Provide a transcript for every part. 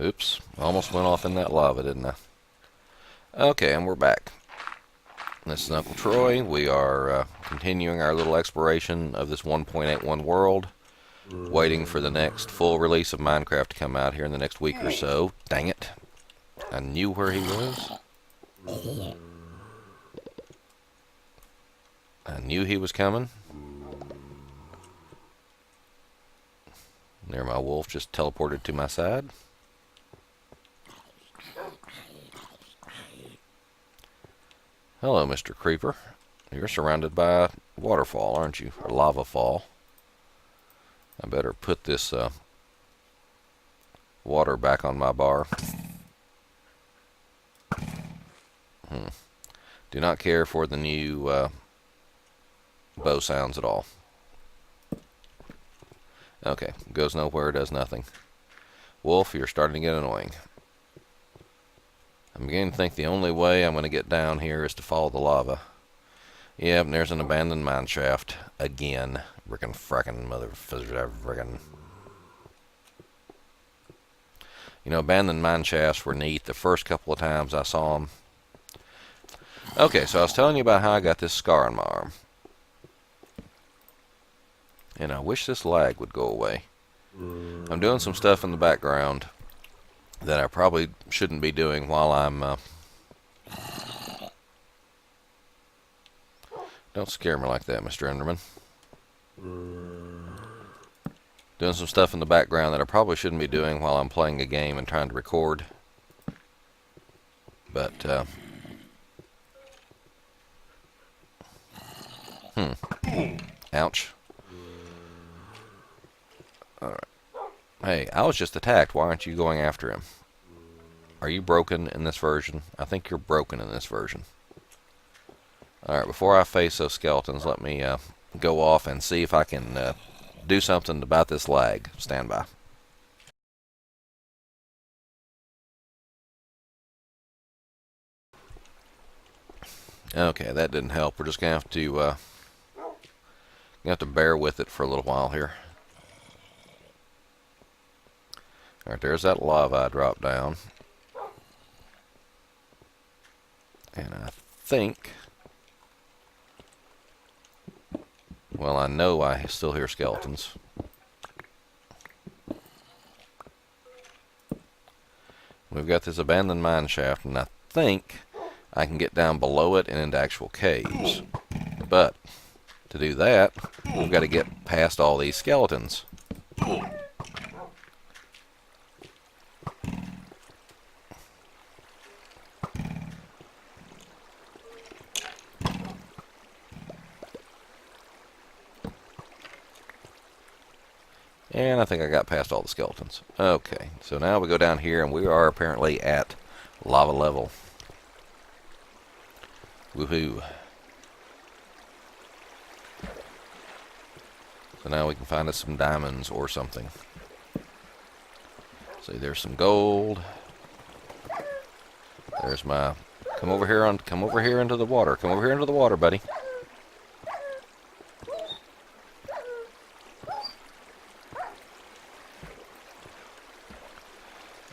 Oops, almost went off in that lava, didn't I? Okay, and we're back. This is Uncle Troy. We are continuing our little exploration of this 1.81 world, waiting for the next full release of Minecraft to come out here in the next week or so. Dang it. I knew where he was. I knew he was coming. There, my wolf just teleported to my side. Hello, Mr. Creeper. You're surrounded by a waterfall, aren't you? Or lava fall. I better put this water back on my bar. Do not care for the new bow sounds at all. Okay, goes nowhere, does nothing. Wolf, you're starting to get annoying. I'm beginning to think the only way I'm going to get down here is to follow the lava. Yep, and there's an abandoned mine shaft again. Frickin' motherfucking. You know, abandoned mine shafts were neat the first couple of times I saw them. Okay, so I was telling you about how I got this scar on my arm. And I wish this lag would go away. I'm doing some stuff in the background that I probably shouldn't be doing while I'm... Don't scare me like that, Mr. Enderman. Doing some stuff in the background that I probably shouldn't be doing while I'm playing a game and trying to record. But, Ouch. Alright. Hey, I was just attacked. Why aren't you going after him? Are you broken in this version? I think you're broken in this version. Alright, before I face those skeletons, let me go off and see if I can do something about this lag. Stand by. Okay, that didn't help. We're just gonna have to bear with it for a little while here. Alright, there's that lava I dropped down. And I think... Well, I know I still hear skeletons. We've got this abandoned mine shaft, and I think I can get down below it and into actual caves. But to do that, we've got to get past all these skeletons. And I think I got past all the skeletons. Okay, so now we go down here, and we are apparently at lava level. Woohoo. So now we can find us some diamonds or something. See, there's some gold. There's my... Come over here into the water. Come over here into the water, buddy.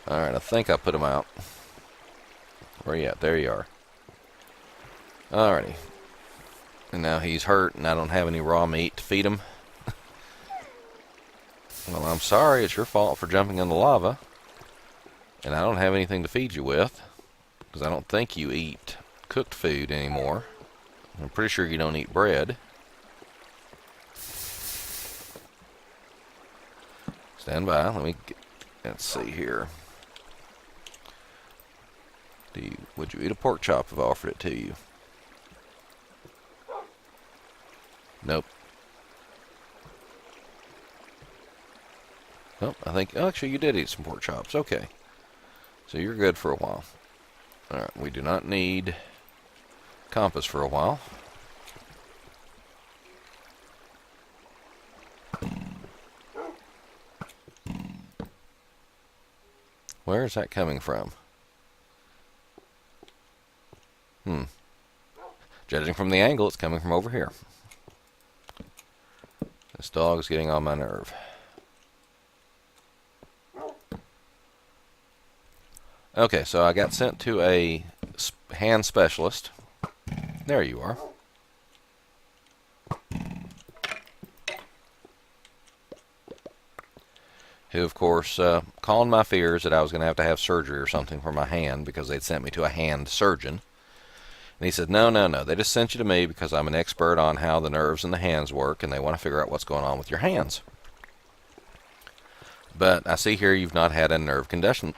Alright, I think I put him out. Where you at? There you are. Alrighty. And now he's hurt and I don't have any raw meat to feed him. Well, I'm sorry. It's your fault for jumping in the lava. And I don't have anything to feed you with. Because I don't think you eat cooked food anymore. I'm pretty sure you don't eat bread. Stand by. Let's see here. Would you eat a pork chop if I offered it to you? Nope. Oh, I think actually you did eat some pork chops. Okay. So you're good for a while. Alright, we do not need compass for a while. Where is that coming from? Judging from the angle, it's coming from over here. This dog is getting on my nerve. Okay, so I got sent to a hand specialist. There you are. Who, of course, calmed my fears that I was going to have surgery or something for my hand because they'd sent me to a hand surgeon. And he said, no, no, no, they just sent you to me because I'm an expert on how the nerves in the hands work, and they want to figure out what's going on with your hands. But I see here you've not had a nerve conduction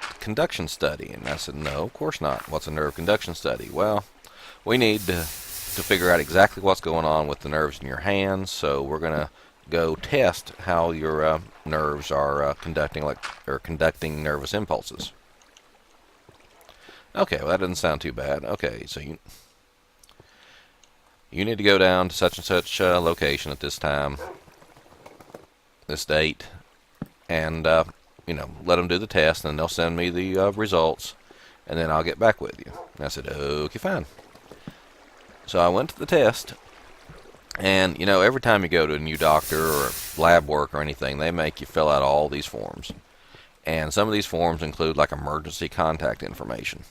study. And I said, no, of course not. What's a nerve conduction study? Well, we need to figure out exactly what's going on with the nerves in your hands, so we're going to go test how your nerves are conducting nervous impulses. Okay, well, that doesn't sound too bad. Okay, so you need to go down to such and such location at this time, this date, and let them do the test, and they'll send me the results, and then I'll get back with you. And I said, okay, fine. So I went to the test, and every time you go to a new doctor or lab work or anything, they make you fill out all these forms, and some of these forms include like emergency contact information.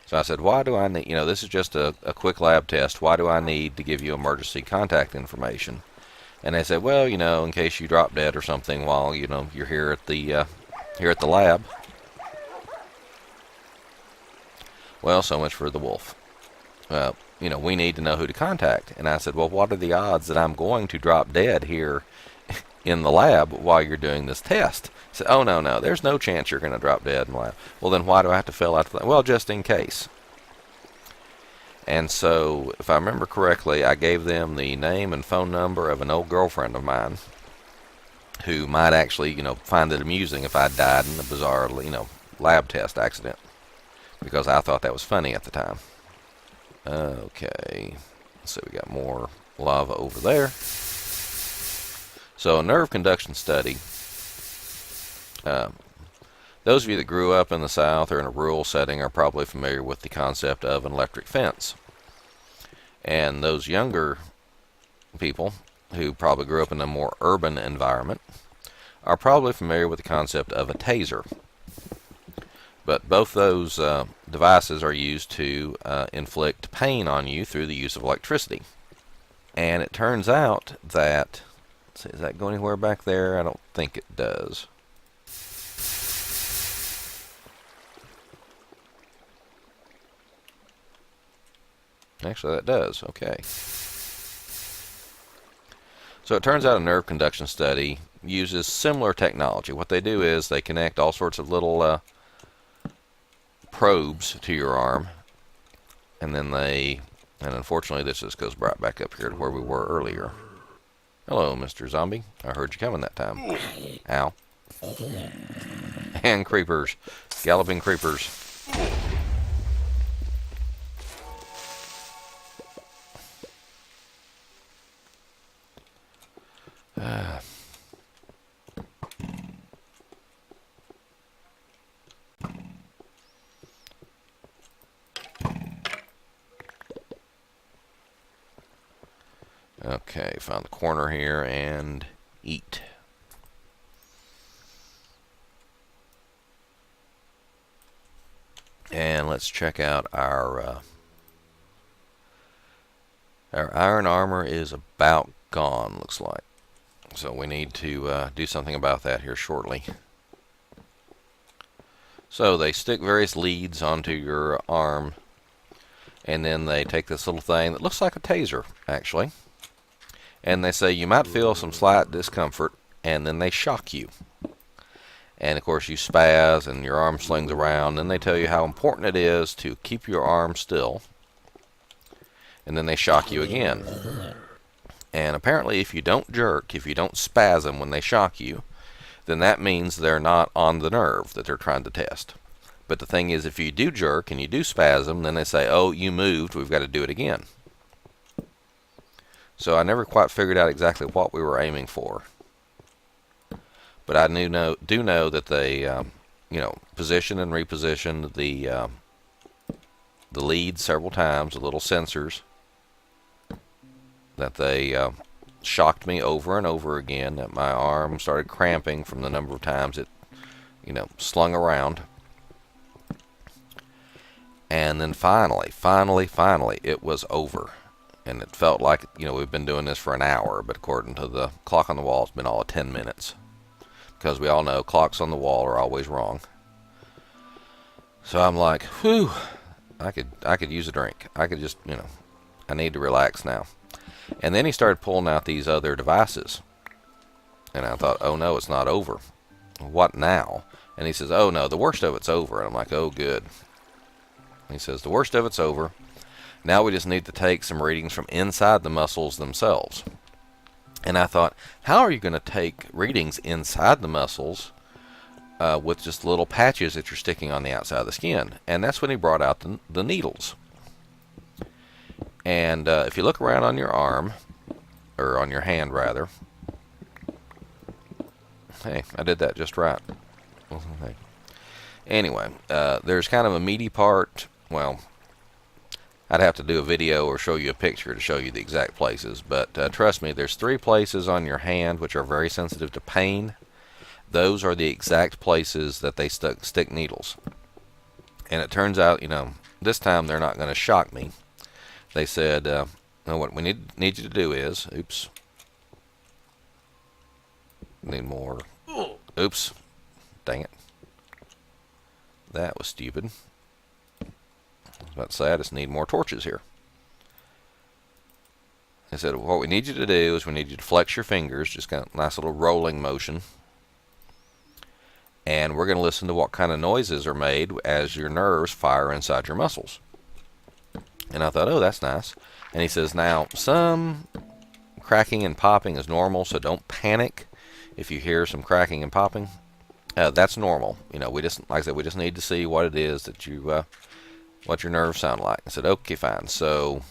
So I said, why do I need, this is just a quick lab test, why do I need to give you emergency contact information? And they said, well, in case you drop dead or something while, you're here at the lab. Well, so much for the wolf. We need to know who to contact. And I said, well, what are the odds that I'm going to drop dead here in the lab while you're doing this test? I said, oh, no, there's no chance you're going to drop dead in the lab. Well, then why do I have to fill out the, well, just in case. And so, if I remember correctly, I gave them the name and phone number of an old girlfriend of mine who might actually, find it amusing if I died in a bizarre, lab test accident, because I thought that was funny at the time. Okay, so we got more lava over there. So a nerve conduction study, those of you that grew up in the South or in a rural setting are probably familiar with the concept of an electric fence. And those younger people who probably grew up in a more urban environment are probably familiar with the concept of a taser. But both those devices are used to inflict pain on you through the use of electricity. And it turns out that, does that go anywhere back there? I don't think it does. Actually, that does. Okay. So it turns out a nerve conduction study uses similar technology. What they do is they connect all sorts of little probes to your arm, and then and unfortunately this just goes right back up here to where we were earlier. Hello, Mr. Zombie. I heard you coming that time. Ow. And creepers. Galloping creepers. Okay, found the corner here and eat. And let's check out our iron armor is about gone, looks like. So we need to do something about that here shortly. So they stick various leads onto your arm, and then they take this little thing that looks like a taser, actually, and they say you might feel some slight discomfort, and then they shock you. And of course you spaz and your arm slings around, and they tell you how important it is to keep your arm still, and then they shock you again. And apparently if you don't jerk, if you don't spasm when they shock you, then that means they're not on the nerve that they're trying to test. But the thing is, if you do jerk and you do spasm, then they say, oh, you moved, we've got to do it again. So I never quite figured out exactly what we were aiming for. But I do know that they, position and repositioned the lead several times, the little sensors, that they shocked me over and over again, that my arm started cramping from the number of times it, slung around. And then finally, it was over. And it felt like, we've been doing this for an hour, but according to the clock on the wall, it's been all of 10 minutes. Because we all know clocks on the wall are always wrong. So I'm like, whew, I could use a drink. I could just, I need to relax now. And then he started pulling out these other devices. And I thought, oh no, it's not over. What now? And he says, oh no, the worst of it's over. And I'm like, oh good. He says, the worst of it's over. Now we just need to take some readings from inside the muscles themselves. And I thought, how are you going to take readings inside the muscles with just little patches that you're sticking on the outside of the skin? And that's when he brought out the needles. And if you look around on your arm, or on your hand rather, hey, I did that just right. Okay. Anyway, there's kind of a meaty part. Well, I'd have to do a video or show you a picture to show you the exact places. But trust me, there's 3 places on your hand which are very sensitive to pain. Those are the exact places that they stick needles. And it turns out, this time they're not going to shock me. They said, no, what we need you to do is, oops, need more, oops, dang it, that was stupid. I was about to say, I just need more torches here. They said, what we need you to do is we need you to flex your fingers, just kind of nice little rolling motion. And we're going to listen to what kind of noises are made as your nerves fire inside your muscles. And I thought, oh, that's nice. And he says, now, some cracking and popping is normal, so don't panic if you hear some cracking and popping. That's normal. We just, like I said, we just need to see what it is that what your nerves sound like. I said, okay, fine. So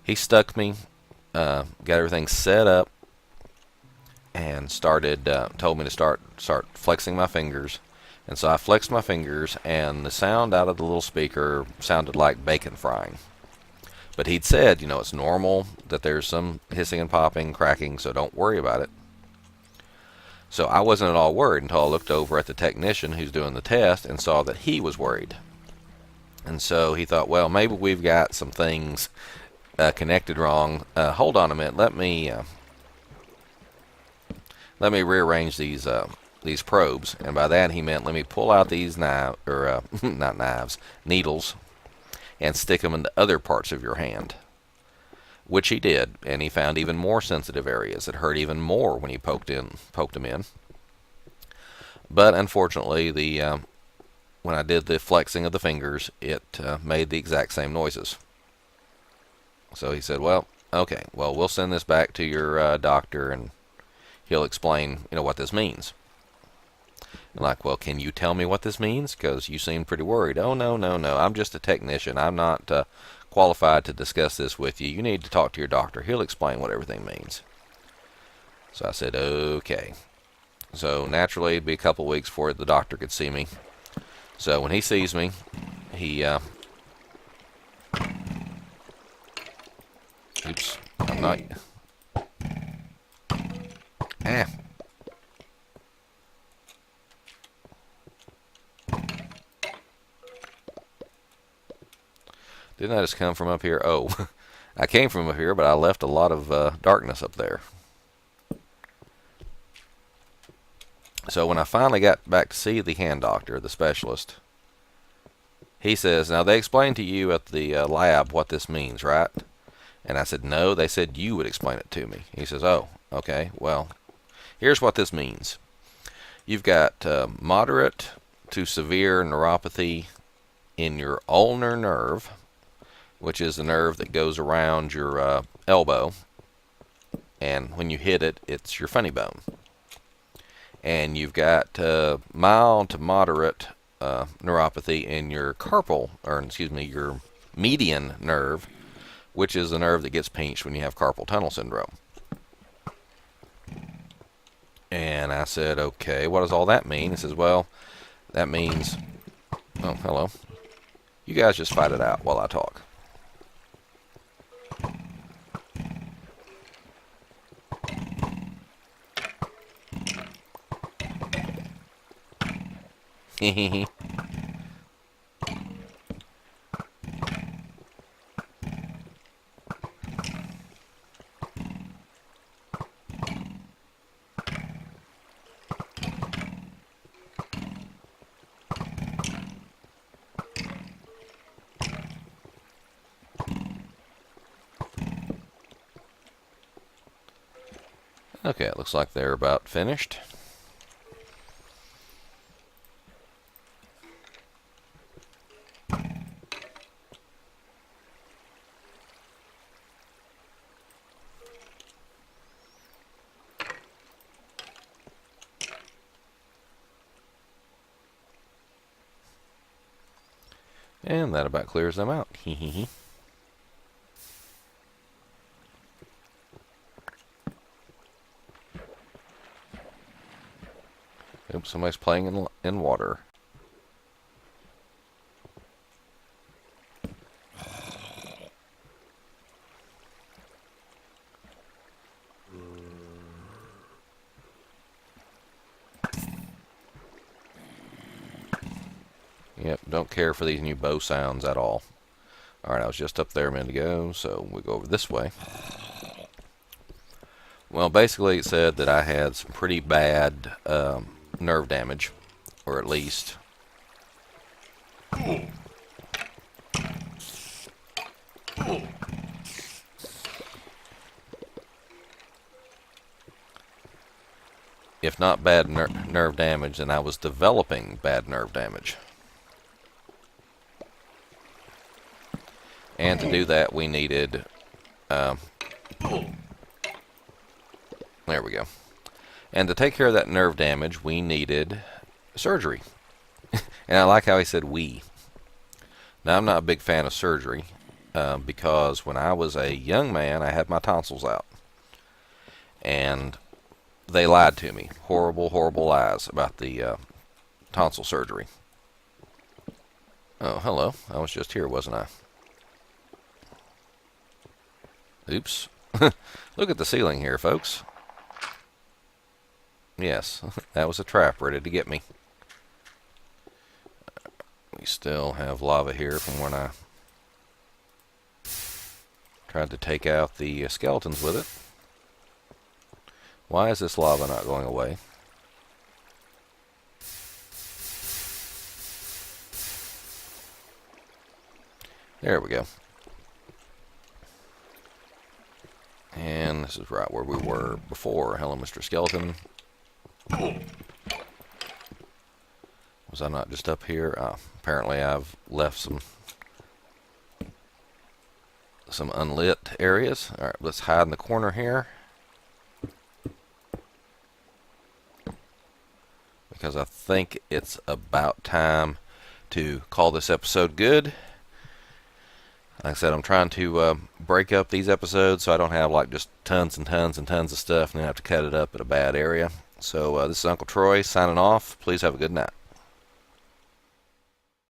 he stuck me, got everything set up, and told me to start flexing my fingers. And so I flexed my fingers, and the sound out of the little speaker sounded like bacon frying. But he'd said, it's normal that there's some hissing and popping, cracking, so don't worry about it. So I wasn't at all worried until I looked over at the technician who's doing the test and saw that he was worried. And so he thought, well, maybe we've got some things connected wrong. Hold on a minute. Let me rearrange these probes. And by that he meant, let me pull out these not knives, needles, and stick them into other parts of your hand. Which he did, and he found even more sensitive areas that hurt even more when he poked them in. But unfortunately, when I did the flexing of the fingers, it made the exact same noises. So he said, well, okay, well, we'll send this back to your doctor, and he'll explain, what this means. I'm like, well, can you tell me what this means? Because you seem pretty worried. Oh, no, I'm just a technician. I'm not qualified to discuss this with you. You need to talk to your doctor. He'll explain what everything means. So I said, okay. So naturally, it'd be a couple weeks before the doctor could see me. So when he sees me, he oops, I'm not. Didn't I just come from up here? Oh, I came from up here, but I left a lot of darkness up there. So when I finally got back to see the hand doctor, the specialist, he says, now they explained to you at the lab what this means, right? And I said, no, they said you would explain it to me. He says, oh, okay, well, here's what this means. You've got moderate to severe neuropathy in your ulnar nerve, which is the nerve that goes around your elbow, and when you hit it, it's your funny bone. And you've got mild to moderate neuropathy in your your median nerve, which is the nerve that gets pinched when you have carpal tunnel syndrome. And I said, okay, what does all that mean? He says, well, that means, oh, hello. You guys just fight it out while I talk. Okay, it looks like they're about finished. And that about clears them out. Oops, somebody's playing in water. Yep, don't care for these new bow sounds at all. Alright, I was just up there a minute ago, so we go over this way. Well, basically it said that I had some pretty bad nerve damage, or at least if not bad nerve damage, then I was developing bad nerve damage. And to do that, we needed, there we go. And to take care of that nerve damage, we needed surgery. And I like how he said we. Now, I'm not a big fan of surgery, because when I was a young man, I had my tonsils out. And they lied to me. Horrible, horrible lies about the tonsil surgery. Oh, hello. I was just here, wasn't I? Oops. Look at the ceiling here, folks. Yes, that was a trap ready to get me. We still have lava here from when I tried to take out the skeletons with it. Why is this lava not going away? There we go. And this is right where we were before. Hello, Mr. Skeleton. Was I not just up here? Apparently I've left some unlit areas. Alright, let's hide in the corner here. Because I think it's about time to call this episode good. Like I said, I'm trying to break up these episodes so I don't have like just tons and tons and tons of stuff and then have to cut it up at a bad area. So this is Uncle Troy signing off. Please have a good night.